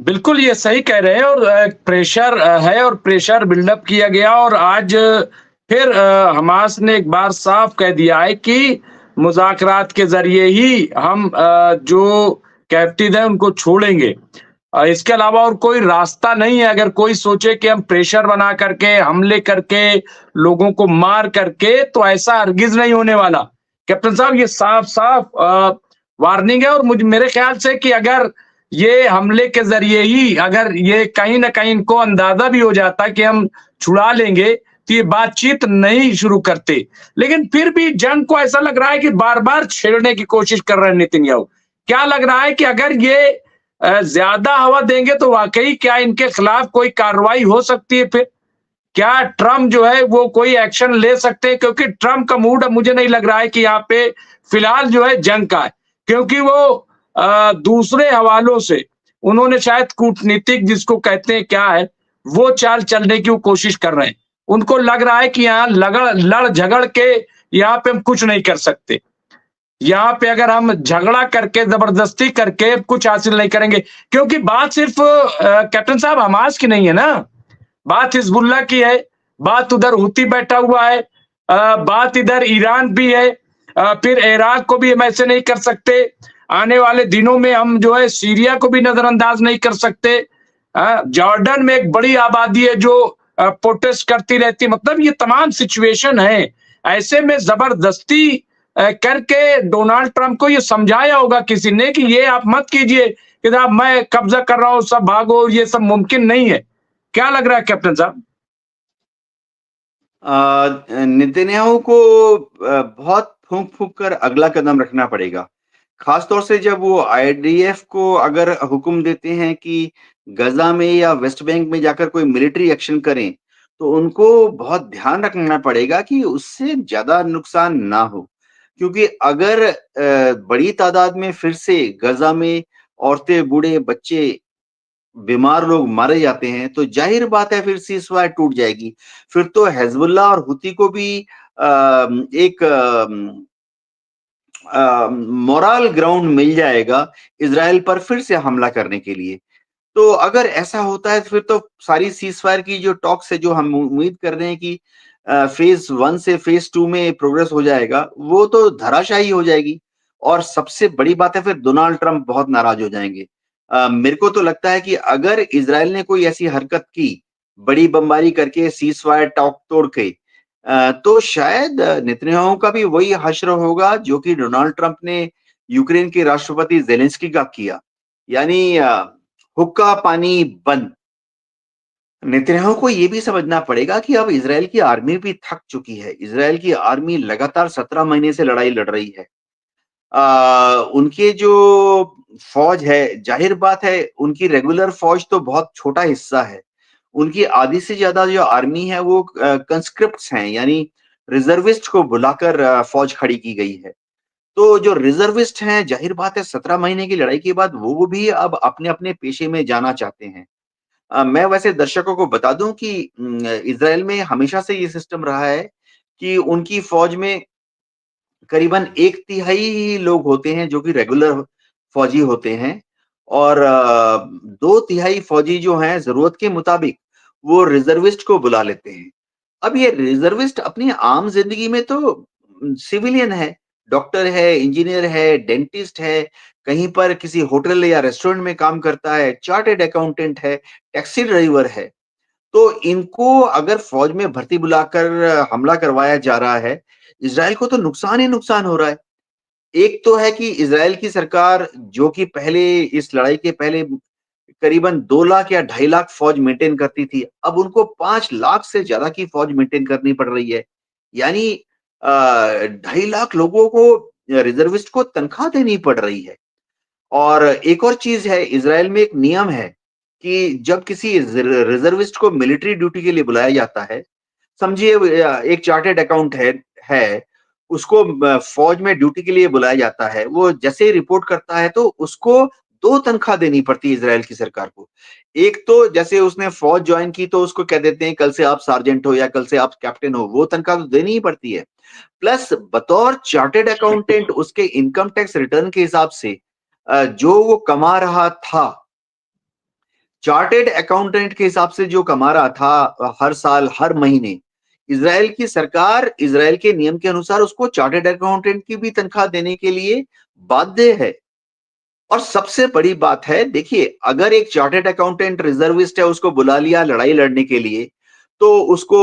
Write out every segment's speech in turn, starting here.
बिल्कुल, ये सही कह रहे हैं और प्रेशर है और प्रेशर बिल्डअप किया गया और आज फिर हमास ने एक बार साफ कह दिया है कि मुज़ाकरात के ज़रिए ही हम जो कैप्टिव हैं उनको छोड़ेंगे। इसके अलावा और कोई रास्ता नहीं है अगर कोई सोचे कि हम प्रेशर बना करके, हमले करके, लोगों को मार करके तो ऐसा हरगिज़ नहीं होने वाला। कैप्टन साहब ये साफ-साफ वार्निंग है और मेरे ख़्याल से कि अगर ये हमले के ज़रिए ही अगर ये कहीं न कहीं इनको अंदाज़ा भी हो जाता कि हम छुड़ा लेंगे, तो ये बातचीत नहीं शुरू करते। लेकिन फिर भी जंग को ऐसा लग रहा है कि बार-बार छेड़ने की कोशिश कर रहे हैं नेतन्याहू। क्या लग रहा है कि अगर ये ज़्यादा हवा देंगे तो वाक़ई क्या इनके खिलाफ कोई कार्रवाई हो सकती है फिर? क्या ट्रम्प जो है वो कोई एक्शन ले सकते हैं? क्योंकि ट्रम्प का मूड अब मुझे नहीं लग रहा है कि यहाँ पे फिलहाल जो है जंग का है। क्योंकि वो दूसरे हवालों से उन्होंने शायद कूटनीतिक जिसको कहते हैं क्या है, वो चाल चलने की वो कोशिश कर रहे हैं। उनको लग रहा है कि यहाँ लड़ झगड़ के यहाँ पे हम कुछ नहीं कर सकते। यहाँ पे अगर हम झगड़ा करके, ज़बरदस्ती करके कुछ हासिल नहीं करेंगे। क्योंकि बात सिर्फ़ कैप्टन साहब हमास की नहीं है ना। बात हिज़्बुल्लाह की है, बात उधर हूती बैठा हुआ है, बात इधर ईरान भी है, फिर इराक को भी हम ऐसे नहीं कर सकते। आने वाले दिनों में हम जो है सीरिया को भी नज़रअंदाज नहीं कर सकते। जॉर्डन में एक बड़ी आबादी है जो प्रोटेस्ट करती रहती है, मतलब ये तमाम सिचुएशन है। ऐसे में ज़बरदस्ती करके डोनाल्ड ट्रम्प को ये समझाया होगा किसी ने कि ये आप मत कीजिए कि साहब मैं कब्ज़ा कर रहा हूँ, सब भागो, ये सब मुमकिन नहीं है। क्या लग रहा है कैप्टन साहब? नेतन्याहू को बहुत फूँक-फूँक कर अगला कदम रखना पड़ेगा। ख़ास तौर से जब वो आईडीएफ को अगर हुक्म देते हैं कि गाज़ा में या वेस्ट बैंक में जाकर कोई मिलिट्री एक्शन करें, तो उनको बहुत ध्यान रखना पड़ेगा कि उससे ज़्यादा नुकसान ना हो। क्योंकि अगर बड़ी तादाद में फिर से गाज़ा में औरतें, बूढ़े, बच्चे बीमार लोग मारे जाते हैं, तो ज़ाहिर बात है फिर सीज़फायर टूट जाएगी। फिर तो हिज़्बुल्लाह और हूती को भी एक मोरल ग्राउंड मिल जाएगा इज़राइल पर फिर से हमला करने के लिए। तो अगर ऐसा होता है तो फिर तो सारी सीज़फायर की जो टॉक्स है, जो हम उम्मीद कर रहे हैं कि फ़ेज़ 1 से फ़ेज़ 2 में प्रोग्रेस हो जाएगा, वो तो धराशायी हो जाएगी और सबसे बड़ी बात है फिर डोनाल्ड ट्रम्प बहुत नाराज़ हो जाएँगे। मेरे को तो लगता है कि अगर इज़राइल ने कोई ऐसी हरकत की, बड़ी बमबारी करके सीज़फायर टॉक तोड़ के तो शायद नेतन्याहू का भी वही हश्र होगा जो कि डोनाल्ड ट्रम्प ने यूक्रेन के राष्ट्रपति ज़ेलेंस्की का किया। यानी हुक्का पानी बंद। नेतन्याहू को ये भी समझना पड़ेगा कि अब इज़राइल की आर्मी भी थक चुकी है। इज़राइल की आर्मी लगातार 17 महीने से लड़ाई लड़ रही है। उनके जो फ़ौज है, ज़ाहिर बात है उनकी रेगुलर फ़ौज तो बहुत छोटा हिस्सा है। उनकी आधी से ज़्यादा जो आर्मी है वो कंस्क्रिप्ट्स हैं, यानी रिज़र्विस्ट को बुलाकर फ़ौज खड़ी की गई है। तो जो रिज़र्विस्ट हैं, ज़ाहिर बात है 17 महीने की लड़ाई के बाद वो भी अब अपने-अपने पेशे में जाना चाहते हैं। मैं वैसे दर्शकों को बता दूँ कि इज़राइल में हमेशा से ये सिस्टम रहा है कि उनकी फ़ौज में करीबन 1/3 ही लोग होते हैं जो कि रेगुलर फ़ौजी होते हैं और 2/3 फ़ौजी जो हैं ज़रूरत के मुताबिक वो रिज़र्विस्ट को बुला लेते हैं। अब ये रिज़र्विस्ट अपनी आम ज़िंदगी में तो सिविलियन है, डॉक्टर है, इंजीनियर है, डेंटिस्ट है, कहीं पर किसी होटल या रेस्टोरेंट में काम करता है, चार्टर्ड अकाउंटेंट है, टैक्सी ड्राइवर है। तो इनको अगर फ़ौज में भर्ती बुलाकर हमला करवाया जा रहा है, इज़राइल को तो नुकसान ही नुकसान हो रहा है। एक तो है कि इज़राइल की सरकार जो कि पहले इस लड़ाई के पहले करीबन 2 लाख या 2.5 लाख फ़ौज मेंटेन करती थी। अब उनको 5 लाख से ज़्यादा की फ़ौज मेंटेन करनी पड़ रही है। यानी 2.5 लाख लोगों को रिज़र्विस्ट को तनख्वाह देनी पड़ रही है। और एक और चीज़ है, इज़राइल में एक नियम है कि जब किसी रिज़र्विस्ट को मिलिट्री ड्यूटी के लिए बुलाया जाता है, समझिए एक चार्टर्ड अकाउंट है, उसको फ़ौज में ड्यूटी के लिए बुलाया जाता है। वो जैसे ही रिपोर्ट करता है तो उसको 2 तनख्वाह देनी पड़ती है इज़राइल की सरकार को। एक तो जैसे उसने फ़ौज जॉइन की तो उसको कह देते हैं कल से आप सार्जेंट हो या कल से आप कैप्टन हो, वो तनख्वाह तो देनी ही पड़ती है। प्लस बतौर चार्टर्ड अकाउंटेंट उसके इनकम टैक्स रिटर्न के हिसाब से जो वो कमा रहा था, चार्टेड अकाउंटेंट के हिसाब से जो कमा रहा था हर साल हर महीने, इजराइल की सरकार इजराइल के नियम के अनुसार उसको चार्टेड अकाउंटेंट की भी तनख्वाह देने के लिए बाध्य है। और सबसे बड़ी बात है, देखिए, अगर एक चार्टेड अकाउंटेंट रिजर्विस्ट है, उसको बुला लिया लड़ाई लड़ने के लिए, तो उसको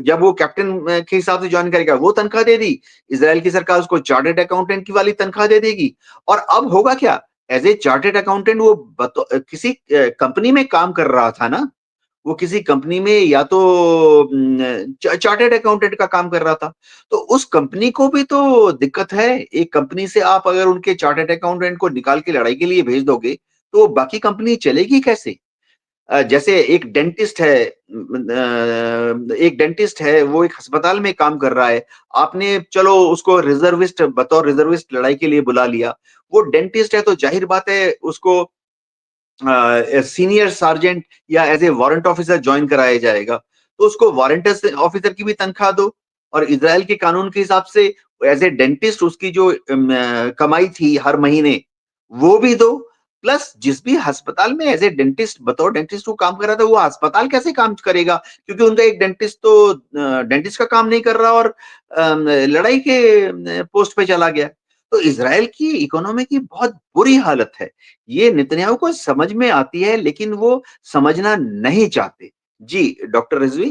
जब वो कैप्टन के हिसाब से ज्वाइन करेगा, वो तनख्वाह दे दी, इजराइल की सरकार उसको चार्टेड अकाउंटेंट की वाली तनख्वाह दे देगी। और अब होगा क्या, एज ए चार्टेड अकाउंटेंट वो किसी कंपनी में काम कर रहा था ना, वो किसी कंपनी में या तो चार्टेड अकाउंटेंट का काम कर रहा था, तो उस कंपनी को भी तो दिक्कत है। एक कंपनी से आप अगर उनके चार्टेड अकाउंटेंट को निकाल के लड़ाई के लिए भेज दोगे, तो बाकी कंपनी चलेगी कैसे? जैसे एक डेंटिस्ट है, वो एक अस्पताल में काम कर रहा है, आपने चलो उसको बतौर रिजर्विस्ट लड़ाई के लिए बुला लिया। वो डेंटिस्ट है तो जाहिर बात है उसको सीनियर सार्जेंट या as a warrant officer join कराया जाएगा, तो उसको वारंट ऑफिसर की भी तनख्वाह दो। और इजराइल के कानून के हिसाब से एज ए डेंटिस्ट उसकी जो कमाई थी हर महीने, वो भी दो। प्लस जिस भी अस्पताल में एज ए डेंटिस्ट बतौर डेंटिस्ट वो काम कर रहा था, वो अस्पताल कैसे काम करेगा, क्योंकि उनका एक डेंटिस्ट तो डेंटिस्ट का काम नहीं कर रहा और लड़ाई के पोस्ट पे चला गया। तो इजराइल की इकोनॉमी की बहुत बुरी हालत है। ये नेतन्याहू को समझ में आती है, लेकिन वो समझना नहीं चाहते। जी डॉक्टर रिजवी।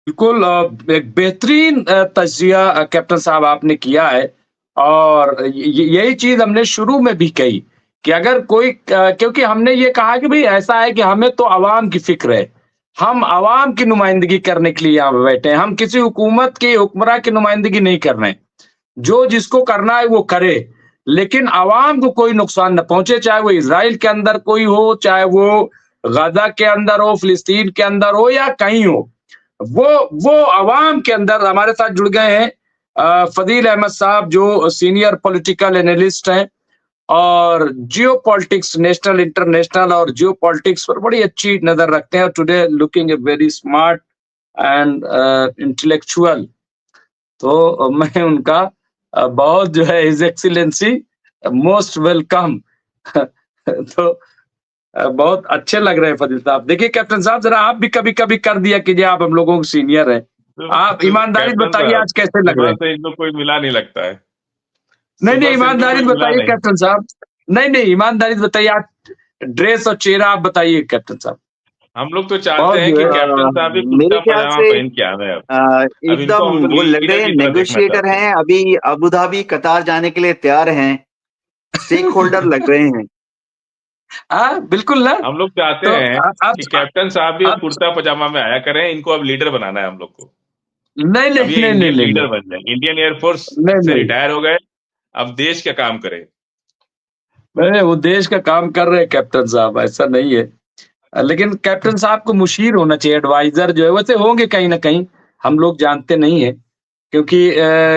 बिल्कुल एक बेहतरीन तज्जिया कैप्टन साहब आपने किया है। और यही चीज हमने शुरू में भी कही कि अगर कोई क्योंकि हमने ये कहा कि भाई ऐसा है कि हमें तो आवाम की फिक्र है, हम आवाम की नुमाइंदगी करने के लिए यहाँ पे बैठे हैं, हम किसी हुकूमत के हुक्मरान की नुमाइंदगी नहीं कर रहे हैं। जो जिसको करना है वो करे, लेकिन आवाम को कोई नुकसान न पहुंचे, चाहे वो इसराइल के अंदर कोई हो, चाहे वो गाजा के अंदर हो, फिलिस्तीन के अंदर हो या कहीं हो। वो अवाम के अंदर हमारे साथ जुड़ गए हैं फदील अहमद साहब, जो सीनियर पॉलिटिकल एनालिस्ट हैं और जियो पॉलिटिक्स, नेशनल इंटरनेशनल और जियो पॉलिटिक्स पर बड़ी अच्छी नजर रखते हैं। Today looking a very smart and intellectual. तो मैं उनका बहुत जो है हिज एक्सीलेंसी मोस्ट वेलकम। तो बहुत अच्छे लग रहे हैं फजील साहब। देखिए कैप्टन साहब, जरा आप भी कभी कभी कर दिया कीजिए, आप हम लोगों के सीनियर हैं। आप ईमानदारी बताइए आज कैसे लग रहे हैं? तो इनको कोई मिला नहीं लगता है। नहीं ईमानदारी बताइए कैप्टन साहब। नहीं ईमानदारी बताइए, आज ड्रेस और चेहरा आप बताइए कैप्टन साहब। हम लोग तो चाहते हैं कि कैप्टन साहब भी कुर्ता पजामा पहन के आवे। एकदम वो लग रहे हैं नेगोशिएटर हैं, अभी अबू धाबी कतार जाने के लिए तैयार हैं, स्टेक होल्डर लग रहे हैं। बिल्कुल ना। हम लोग चाहते हैं कि कैप्टन साहब भी कुर्ता पजामा में आया करें। इनको अब लीडर बनाना है हम लोग को। नहीं लीडर बन जाए। इंडियन एयरफोर्स से रिटायर हो गए, अब देश का काम करें। नहीं, वो देश का काम कर रहे हैं कैप्टन साहब, ऐसा नहीं है। लेकिन कैप्टन साहब को मुशीर होना चाहिए, एडवाइजर जो है, वैसे होंगे कहीं ना कहीं, हम लोग जानते नहीं है, क्योंकि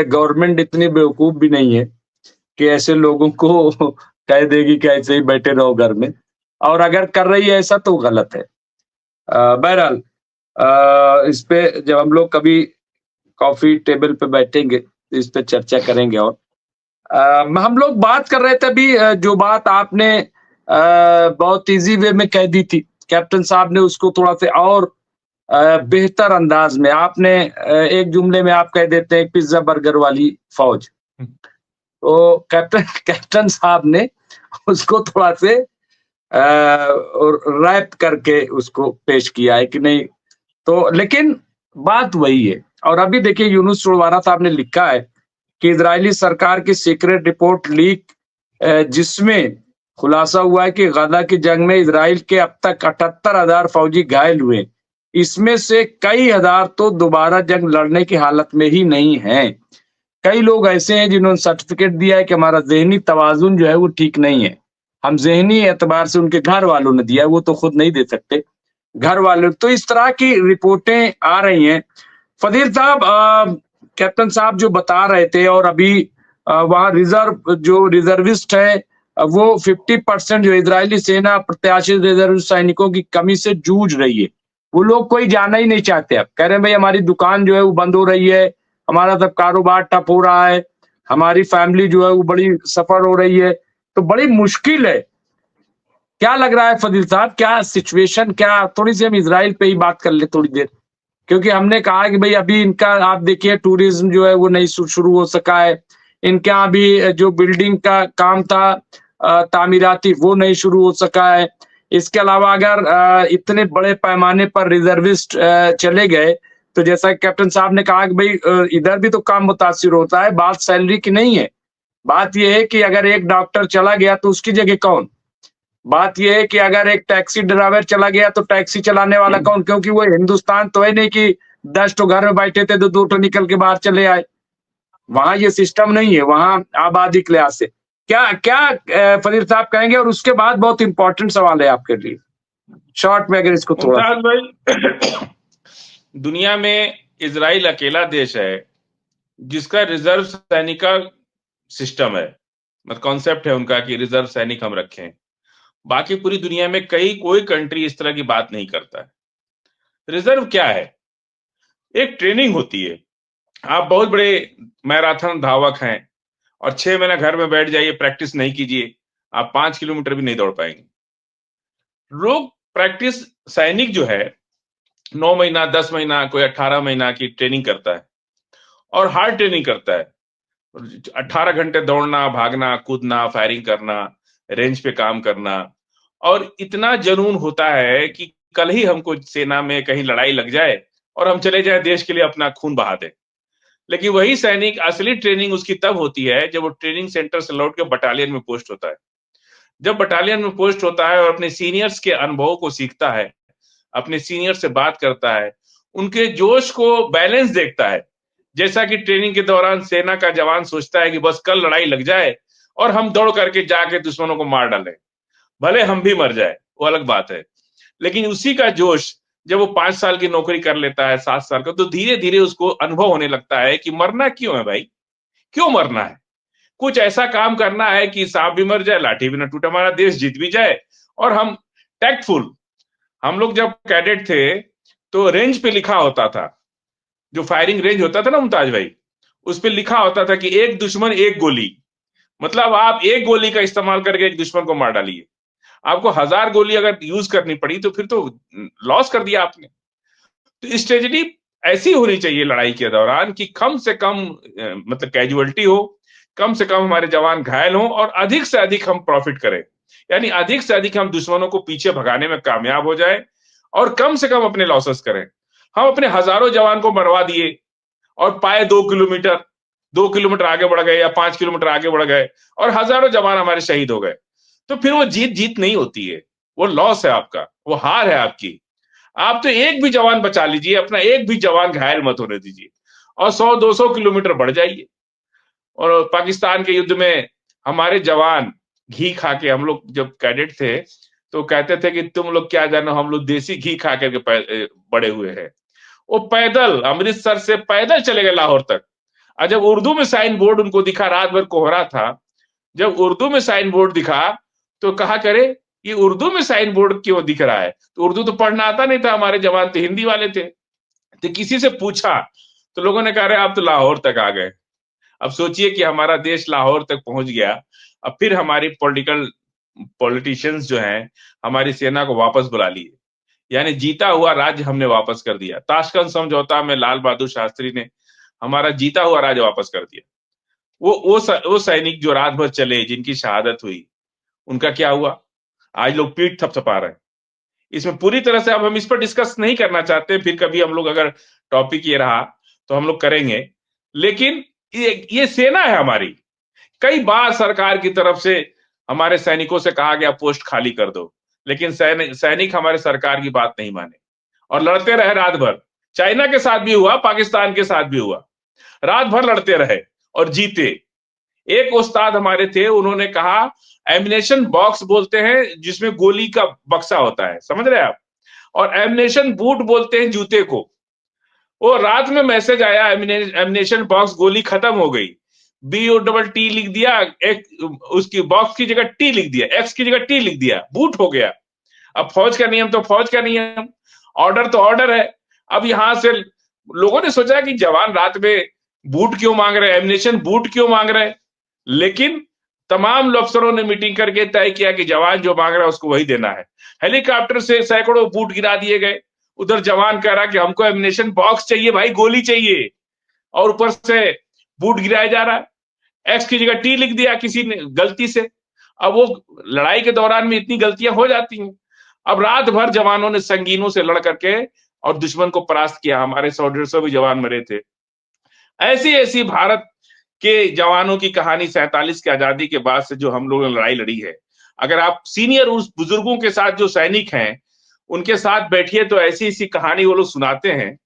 गवर्नमेंट इतनी बेवकूफ भी नहीं है कि ऐसे लोगों को कह देगी कि ऐसे ही बैठे रहो घर में, और अगर कर रही है ऐसा तो गलत है। बहरहाल इस पे जब हम लोग कभी कॉफी टेबल पे बैठेंगे तो इस पे चर्चा करेंगे। और हम लोग बात कर रहे थे अभी, जो बात आपने बहुत इजी वे में कह दी थी, कैप्टन साहब ने उसको थोड़ा सा और बेहतर अंदाज में आपने एक जुमले में आप कह देते हैं पिज्जा बर्गर वाली फौज। तो कैप्टन साहब ने उसको थोड़ा से रैप करके उसको पेश किया है कि नहीं। तो लेकिन बात वही है। और अभी देखिए यूनुस चौड़वारा साहब ने लिखा है कि इजरायली सरकार की सीक्रेट रिपोर्ट लीक, जिसमें खुलासा हुआ है कि गाजा की जंग में इजराइल के अब तक 78,000 फौजी घायल हुए, इसमें से कई हजार तो दोबारा जंग लड़ने की हालत में ही नहीं है। कई लोग ऐसे हैं जिन्होंने सर्टिफिकेट दिया है कि हमारा ज़हनी तवाजुन जो है वो ठीक नहीं है। हम ज़हनी एतबार से, उनके घर वालों ने दिया है, वो तो खुद नहीं दे सकते, घर वाले। तो इस तरह की रिपोर्टें आ रही हैं। फदील साहब, कैप्टन साहब जो बता रहे थे, और अभी वहाँ रिजर्विस्ट है वो 50% जो इजरायली सेना प्रत्याशित रिजर्व सैनिकों की कमी से जूझ रही है। वो लोग कोई जाना ही नहीं चाहते। अब कह रहे हैं भाई हमारी दुकान जो है वो बंद हो रही है, हमारा सब कारोबार ठप हो रहा है, हमारी फैमिली जो है वो बड़ी सफर हो रही है। तो बड़ी मुश्किल है क्या लग रहा है फजील साहब, क्या सिचुएशन, क्या थोड़ी सी हम इजराइल पे ही बात कर ले थोड़ी देर, क्योंकि हमने कहा कि भाई अभी इनका आप देखिए टूरिज्म जो है वो नहीं शुरू हो सका है, इनके यहाँ भी जो बिल्डिंग का काम था तामीराती वो नहीं शुरू हो सका है। इसके अलावा अगर इतने बड़े पैमाने पर रिजर्विस्ट चले गए तो जैसा कि कैप्टन साहब ने कहा कि भाई इधर भी तो काम मुतासिर होता है, बात सैलरी की नहीं है, बात यह है कि अगर एक डॉक्टर चला गया तो उसकी जगह कौन, बात यह है कि अगर एक टैक्सी ड्राइवर चला गया तो टैक्सी चलाने वाला कौन, क्योंकि वो हिंदुस्तान तो है नहीं कि 10 तो घर में बैठे थे तो 2 तो निकल के बाहर चले आए, वहां ये सिस्टम नहीं है, वहां आबादी के लिहाज से क्या क्या फरीद साहब कहेंगे। और उसके बाद बहुत इंपॉर्टेंट सवाल है आपके लिए, शॉर्ट में अगर इसको थोड़ा मुमताज भाई, दुनिया में इजराइल अकेला देश है जिसका रिजर्व सैनिक का सिस्टम है, मतलब कॉन्सेप्ट है उनका कि रिजर्व सैनिक हम रखें। बाकी पूरी दुनिया में कोई कंट्री इस तरह की बात नहीं करता है। रिजर्व क्या है? एक ट्रेनिंग होती है। आप बहुत बड़े मैराथन धावक हैं और 6 महीना घर में बैठ जाइए, प्रैक्टिस नहीं कीजिए, आप 5 किलोमीटर भी नहीं दौड़ पाएंगे। लोग प्रैक्टिस, सैनिक जो है 9 महीना, 10 महीना, कोई 18 महीना की ट्रेनिंग करता है और हार्ड ट्रेनिंग करता है। 18 घंटे दौड़ना, भागना, कूदना, फायरिंग करना, रेंज पे काम करना, और इतना जुनून होता है कि कल ही हमको सेना में कहीं लड़ाई लग जाए और हम चले जाए देश के लिए अपना खून बहा दे। लेकिन वही सैनिक, असली ट्रेनिंग उसकी तब होती है जब वो ट्रेनिंग सेंटर से लौट के बटालियन में पोस्ट होता है। जब बटालियन में पोस्ट होता है और अपने सीनियर्स के अनुभवों को सीखता है, अपने सीनियर से बात करता है, उनके जोश को बैलेंस देखता है। जैसा कि ट्रेनिंग के दौरान सेना का जवान सोचता है कि बस कल लड़ाई लग जाए और हम दौड़ करके जाके दुश्मनों को मार डालें, भले हम भी मर जाए, वो अलग बात है। लेकिन उसी का जोश जब वो 5 साल की नौकरी कर लेता है, 7 साल का, तो धीरे धीरे उसको अनुभव होने लगता है कि मरना क्यों है भाई, क्यों मरना है? कुछ ऐसा काम करना है कि सांप भी मर जाए, लाठी भी ना टूटे, हमारा देश जीत भी जाए और हम टैक्टफुल। हम लोग जब कैडेट थे तो रेंज पे लिखा होता था, जो फायरिंग रेंज होता था ना मुमताज भाई, उस पे लिखा होता था कि एक दुश्मन एक गोली, मतलब आप एक गोली का इस्तेमाल करके एक दुश्मन को मार डालिए। आपको 1000 गोली अगर यूज करनी पड़ी तो फिर तो लॉस कर दिया आपने। तो स्ट्रेटेजी ऐसी होनी चाहिए लड़ाई के दौरान कि कम से कम मतलब कैजुअलिटी हो, कम से कम हमारे जवान घायल हो और अधिक से अधिक हम प्रॉफिट करें, यानी अधिक से अधिक हम दुश्मनों को पीछे भगाने में कामयाब हो जाए और कम से कम अपने लॉसेस करें। हम अपने हजारों जवान को मरवा दिए और पाए 2 किलोमीटर आगे बढ़ गए या 5 किलोमीटर आगे बढ़ गए और हजारों जवान हमारे शहीद हो गए, तो फिर वो जीत नहीं होती है, वो लॉस है आपका, वो हार है आपकी। आप तो एक भी जवान बचा लीजिए, अपना एक भी जवान घायल मत होने दीजिए और 100-200 किलोमीटर बढ़ जाइए। और पाकिस्तान के युद्ध में हमारे जवान घी खा के, हम लोग जब कैडेट थे तो कहते थे कि तुम लोग क्या जानो, हम लोग देसी घी खा करके बड़े हुए हैं। वो पैदल अमृतसर से पैदल चले गए लाहौर तक। और जब उर्दू में साइन बोर्ड उनको दिखा, रात भर कोहरा था, जब उर्दू में साइन बोर्ड दिखा तो कहा करे ये उर्दू में साइन बोर्ड क्यों दिख रहा है? तो उर्दू तो पढ़ना आता नहीं था, हमारे जवान तो हिंदी वाले थे। तो किसी से पूछा तो लोगों ने कहा आप तो लाहौर तक आ गए। अब सोचिए कि हमारा देश लाहौर तक पहुंच गया। अब फिर हमारी पॉलिटिशियंस जो हैं हमारी सेना को वापस बुला लिए, यानी जीता हुआ राज्य हमने वापस कर दिया। ताशकंद समझौता में लाल बहादुर शास्त्री ने हमारा जीता हुआ राज्य वापस कर दिया। वो सैनिक जो रात भर चले, जिनकी शहादत हुई, उनका क्या हुआ? आज लोग पीठ थपथपा रहे हैं। इसमें पूरी तरह से अब हम इस पर डिस्कस नहीं करना चाहते, फिर कभी हम लोग अगर टॉपिक ये रहा तो हम लोग करेंगे। लेकिन ये सेना है हमारी। कई बार सरकार की तरफ से हमारे सैनिकों से कहा गया पोस्ट खाली कर दो, लेकिन सैनिक हमारे सरकार की बात नहीं माने और लड़ते रहे रात भर। चाइना के साथ भी हुआ, पाकिस्तान के साथ भी हुआ, रात भर लड़ते रहे और जीते। एक उस्ताद हमारे थे, उन्होंने कहा एमिनेशन बॉक्स बोलते हैं जिसमें गोली का बक्सा होता है, समझ रहे आप, और एमिनेशन बूट बोलते हैं जूते को। वो रात में मैसेज आया, एमिनेशन बॉक्स गोली खत्म हो गई, BOTT लिख दिया, एक उसकी बॉक्स की जगह T लिख दिया, X की जगह T लिख दिया, बूट हो गया। अब फौज का नियम तो फौज का नियम, ऑर्डर तो ऑर्डर है। अब यहां से लोगों ने सोचा कि जवान रात में बूट क्यों मांग रहे, एमिनेशन बूट क्यों मांग रहे, लेकिन तमाम अफसरों ने मीटिंग करके तय किया कि जवान जो मांग रहा है उसको वही देना है। हेलीकॉप्टर से सैकड़ों बूट गिरा दिए गए। उधर जवान कह रहा कि हमको एमिनेशन बॉक्स चाहिए भाई, गोली चाहिए, और ऊपर से बूट गिराया जा रहा है। एक्स की जगह टी लिख दिया किसी ने गलती से। अब वो लड़ाई के दौरान में इतनी गलतियां हो जाती हैं। अब रात भर जवानों ने संगीनों से लड़ करके और दुश्मन को परास्त किया। हमारे 100-150 भी जवान मरे थे। ऐसी ऐसी भारत के जवानों की कहानी 47 की आजादी के बाद से जो हम लोगों ने लड़ाई लड़ी है, अगर आप सीनियर उस बुजुर्गों के साथ जो सैनिक हैं उनके साथ बैठिए तो ऐसी ऐसी कहानी वो लोग सुनाते हैं